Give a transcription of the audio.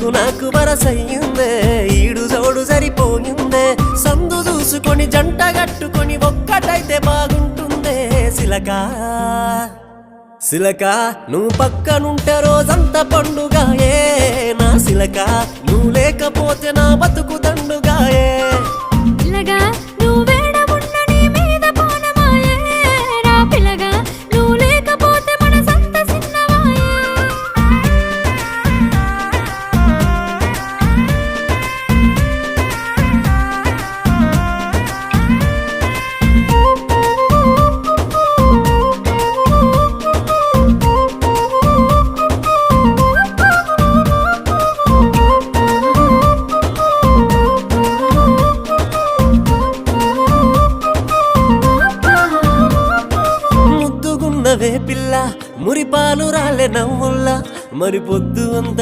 నీకు నాకు వరసయ్యిందే ఈడు జోడు సరిపోయిందే సందు చూసుకొని జంట గట్టుకొని ఒక్కటైతే బాగుంటుందే సిలకా సిలకా నువ్వు పక్కనుంటే రోజంతా పండుగాయే నా సిలకా నువ్వు లేకపోతే నా బతుకు దండుగాయే పిల్లగా నువ్వు వేడమున్న నీ మీద పోనమాయే రా పిల్లగా నువ్వు లేకపోతే మనసంత సిన్నవాయే ముద్దుగున్నవే పిల్ల మురిపాలు రాలే నవ్వుల్లా మరి పొద్దు అంత